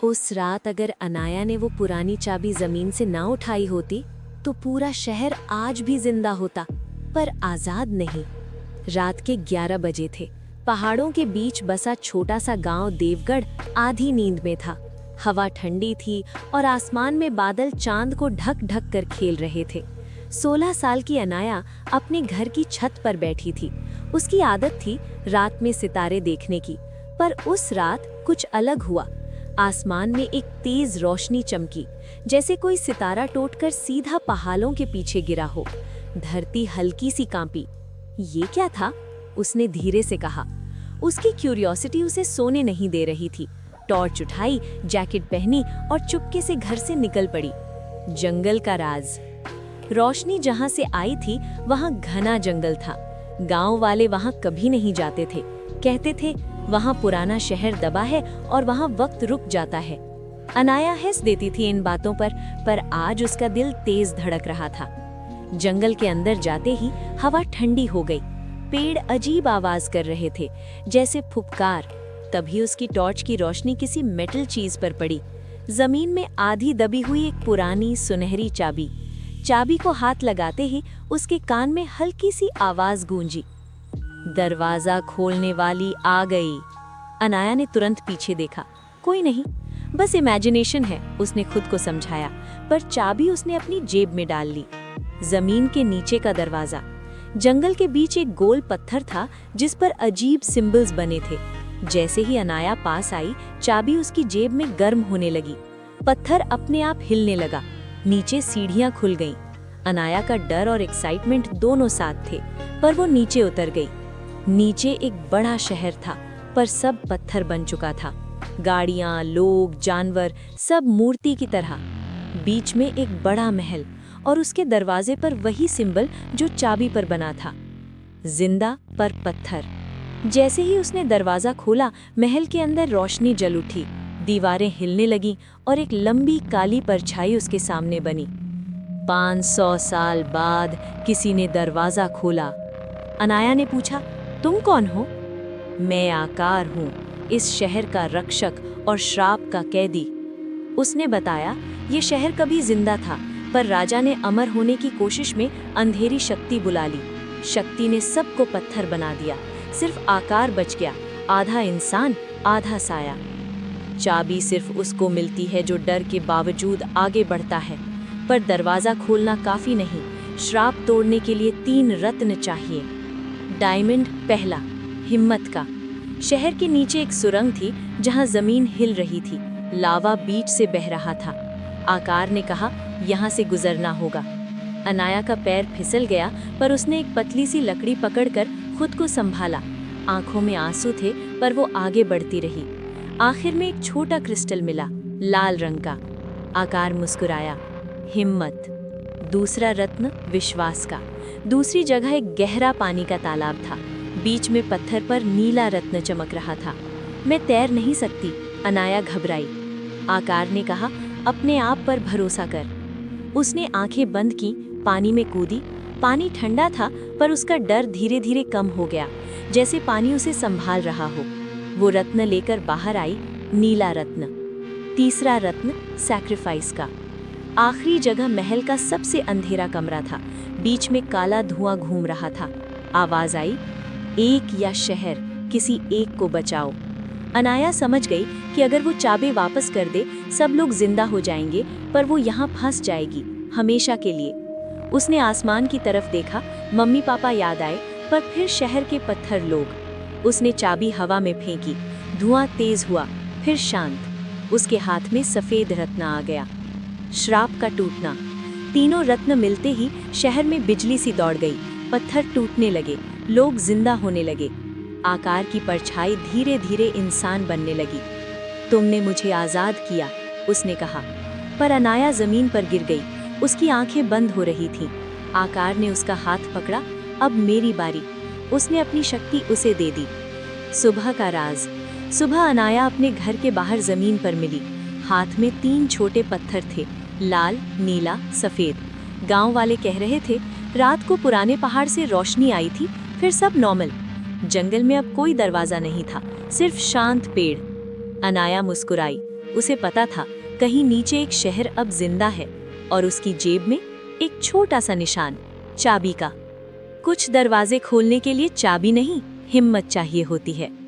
उस रात अगर अनाया ने वो पुरानी चाबी जमीन से ना उठाई होती तो पूरा शहर आज भी जिंदा होता, पर आजाद नहीं। रात के 11 बजे थे। पहाड़ों के बीच बसा छोटा सा गांव देवगढ़ आधी नींद में था। हवा ठंडी थी और आसमान में बादल चांद को ढक ढक कर खेल रहे थे। 16 साल की अनाया अपने घर की छत पर बैठी थी। उसकी आदत थी रात में सितारे देखने की, पर उस रात कुछ अलग हुआ। आसमान में एक तेज रोशनी चमकी, जैसे कोई सितारा टूटकर सीधा पहाड़ों के पीछे गिरा हो। धरती हल्की सी कांपी। ये क्या था? उसने धीरे से कहा। उसकी क्यूरियोसिटी उसे सोने नहीं दे रही थी। टॉर्च उठाई, जैकेट पहनी और चुपके से घर से निकल पड़ी। जंगल का राज। रोशनी जहां से आई थी वहां घना जंगल था। गांव वाले वहां कभी नहीं जाते थे। कहते थे वहां पुराना शहर दबा है और वहां वक्त रुक जाता है। अनाया हंस देती थी इन बातों पर आज उसका दिल तेज धड़क रहा था। जंगल के अंदर जाते ही हवा ठंडी हो गई। पेड़ अजीब आवाज कर रहे थे, जैसे फुफकार। तभी उसकी टॉर्च की रोशनी किसी मेटल चीज पर पड़ी। जमीन में आधी दबी हुई एक पुरानी सुनहरी चाबी। चाबी को हाथ लगाते ही उसके कान में हल्की सी आवाज गूंजी। दरवाजा खोलने वाली आ गई। अनाया ने तुरंत पीछे देखा। कोई नहीं, बस इमेजिनेशन है, उसने खुद को समझाया। पर चाबी उसने अपनी जेब में डाल ली। जमीन के नीचे का दरवाजा। जंगल के बीच एक गोल पत्थर था जिस पर अजीब सिंबल्स बने थे। जैसे ही अनाया पास आई, चाबी उसकी जेब में गर्म होने लगी। पत्थर अपने आप हिलने लगा। नीचे सीढ़ियां खुल गईं। अनाया का डर और एक्साइटमेंट दोनों साथ थे, पर वो नीचे उतर गई। नीचे एक बड़ा शहर था, पर सब पत्थर बन चुका था। गाड़ियां, लोग, जानवर, सब मूर्ति की तरह। बीच में एक बड़ा महल और उसके दरवाजे पर वही सिंबल जो चाबी पर बना था। जिंदा पर पत्थर। जैसे ही उसने दरवाजा खोला, महल के अंदर रोशनी जल उठी। दीवारें हिलने लगीं और एक लंबी काली परछाई उसके सामने बनी। 500 साल बाद किसी ने दरवाजा खोला। अनाया ने पूछा, तुम कौन हो? मैं आकार हूँ, इस शहर का रक्षक और श्राप का कैदी। उसने बताया, ये शहर कभी जिंदा था, पर राजा ने अमर होने की कोशिश में अंधेरी शक्ति बुला ली। शक्ति ने सबको पत्थर बना दिया। सिर्फ आकार बच गया, आधा इंसान आधा साया। चाबी सिर्फ उसको मिलती है जो डर के बावजूद आगे बढ़ता है। पर दरवाजा खोलना काफी नहीं, श्राप तोड़ने के लिए 3 रत्न चाहिए। डायमंड पहला, हिम्मत का। शहर के नीचे एक सुरंग थी जहां जमीन हिल रही थी। लावा बीच से बह रहा था। आकार ने कहा, यहाँ से गुजरना होगा। अनाया का पैर फिसल गया, पर उसने एक पतली सी लकड़ी पकड़कर खुद को संभाला। आंखों में आंसू थे, पर वो आगे बढ़ती रही। आखिर में एक छोटा क्रिस्टल मिला, लाल रंग का। आकार मुस्कुराया। हिम्मत। दूसरा रत्न विश्वास का। दूसरी जगह एक गहरा पानी का तालाब था। बीच में पत्थर पर नीला रत्न चमक रहा था। मैं तैर नहीं सकती, अनाया घबराई। आकार ने कहा, अपने आप पर भरोसा कर। उसने आंखें बंद की, पानी में कूदी। पानी ठंडा था, पर उसका डर धीरे धीरे कम हो गया, जैसे पानी उसे संभाल रहा हो। वो रत्न लेकर बाहर आई, नीला रत्न। तीसरा रत्न सैक्रिफाइस का। आखिरी जगह महल का सबसे अंधेरा कमरा था। बीच में काला धुआं घूम रहा था। आवाज आई, एक या शहर, किसी एक को बचाओ। अनाया समझ गई कि अगर वो चाबी वापस कर दे, सब लोग जिंदा हो जाएंगे, पर वो यहाँ फंस जाएगी, हमेशा के लिए। उसने आसमान की तरफ देखा। मम्मी पापा याद आए, पर फिर शहर के पत्थर, लोग। उसने चाबी हवा में फेंकी। धुआं तेज हुआ, फिर शांत। उसके हाथ में सफेद रत्न आ गया। श्राप का टूटना। तीनों रत्न मिलते ही शहर में बिजली सी दौड़ गई। पत्थर टूटने लगे, लोग जिंदा होने लगे। आकार की परछाई धीरे धीरे इंसान बनने लगी। तुमने मुझे आजाद किया, उसने कहा। पर अनाया जमीन पर गिर गई। उसकी आंखें बंद हो रही थीं। आकार ने उसका हाथ पकड़ा। अब मेरी बारी। उसने अपनी शक्ति उसे दे दी। सुबह का राज। सुबह अनाया अपने घर के बाहर जमीन पर मिली। हाथ में 3 छोटे पत्थर थे, लाल, नीला, सफेद। गांव वाले कह रहे थे, रात को पुराने पहाड़ से रोशनी आई थी, फिर सब नॉर्मल। जंगल में अब कोई दरवाजा नहीं था, सिर्फ शांत पेड़। अनाया मुस्कुराई। उसे पता था कहीं नीचे एक शहर अब जिंदा है और उसकी जेब में एक छोटा सा निशान, चाबी का। कुछ दरवाजे खोलने के लिए चाबी नहीं, हिम्मत चाहिए होती है।